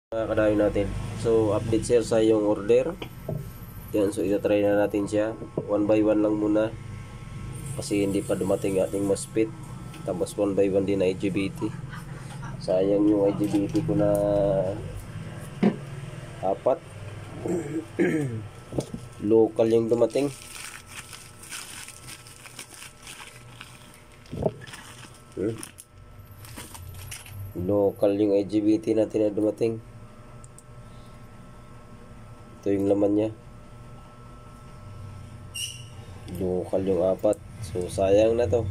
Kadayo natin. So, update sir sa yung order. Yan, so ita-try na natin siya. 1 by 1 lang muna. Kasi hindi pa dumating ating MOSFET. Tapos 1 by 1 din na IGBT. Sayang yung IGBT ko na 4. Local yung dumating. Local yung IGBT natin na dumating. Ito yung laman niya. Local yung 4. So sayang na to.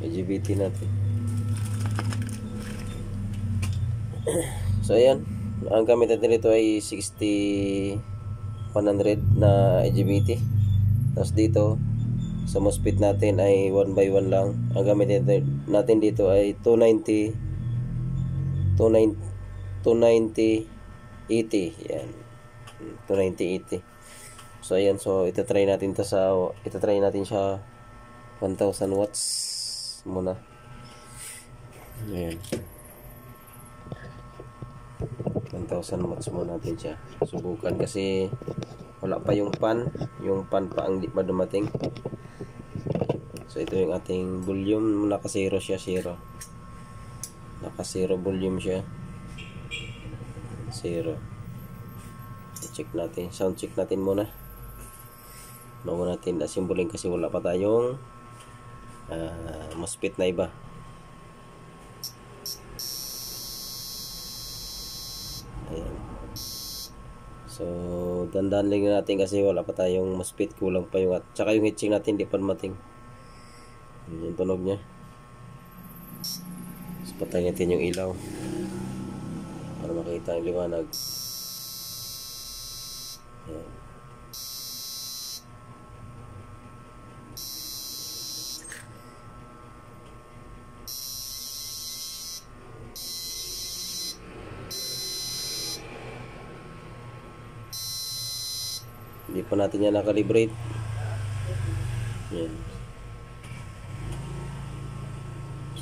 IGBT natin. So ayan. Ang gamit natin dito ay 60-100 na IGBT. Tapos dito sa MOSFET natin ay 1 by 1 lang. Ang gamit natin dito ay 290 80. Yan. 290-80. So ayan, so itatry natin siya 1000 watts muna. Ayan. 1000 watts muna natin siya. Subukan kasi wala pa yung pan pa ang di pa dumating. So ito yung ating volume, naka 0 siya, 0. Naka 0 volume siya. 0. I-check natin, sound check natin muna. Bago natin asimbolin kasi wala pa tayong MOSFET na iba. Ayan. So dandan lang natin kasi wala pa tayong MOSFET, kulang pa yung tsaka yung heatsink natin di pa dumating. Yung tunog niya. So patay natin yung ilaw para makita ang liwanag. Ayan. Hindi pa natin yan nakalibrate. Ayan.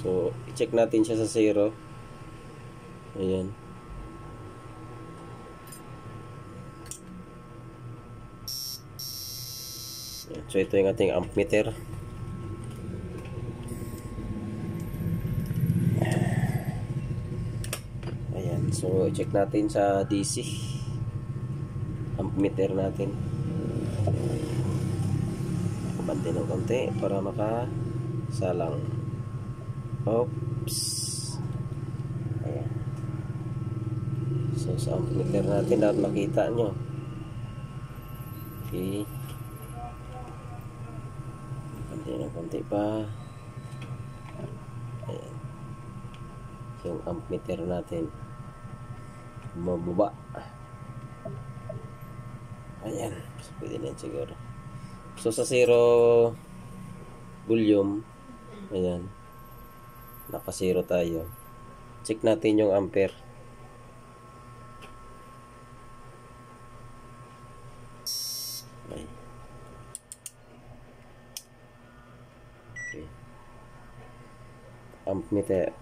So i-check natin siya sa 0. Ayan. So ito yung ating ammeter. Ayan, so i-check natin sa DC ammeter natin. Bante ng konti para makasalang. Oops. Ayan. So sa ammeter natin dapat makita nyo. Okay. Konti pa. Ayan. Yung ammeter natin mababa. Ayan. So, pwede na siguro. So sa 0 volume, ayan, naka 0 tayo. Check natin yung ampere. Okay. Ammeter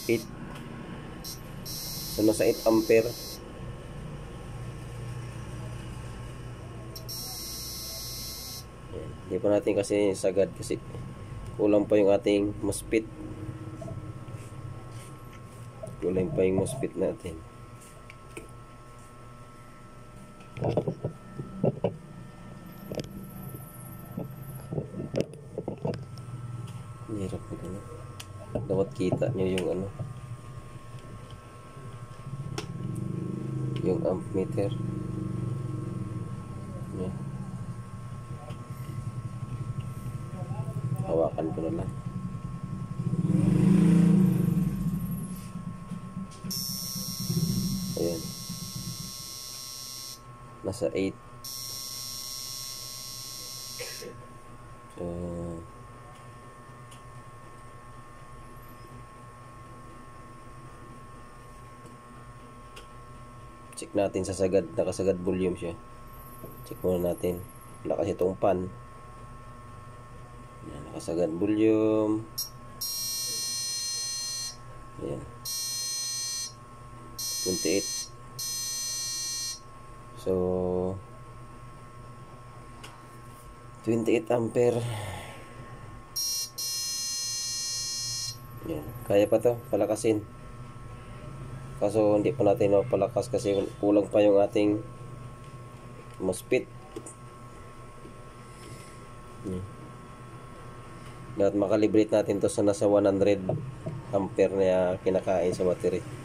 8. So nasa 8 ampere. Ayan. Hindi pa natin kasi sagad kasi kulang pa yung ating MOSFET. Kulang pa yung MOSFET natin. Hirap na gano'n. Dapat kita nyo yung yung ammeter. Yan. Hawakan ko na lang. Ayan. Nasa 8. So check natin sa sagad, nakasagad volume siya. Check muna natin. Wala kasi itong pan. Yan, nakasagad volume. Ayan. 28. So 28 ampere. Ayan. Kaya pa to palakasin. Kaso hindi pa natin mapalakas kasi kulang pa yung ating MOSFET. Dapat makalibrate natin to sa nasa 100 ampere na kinakain sa battery.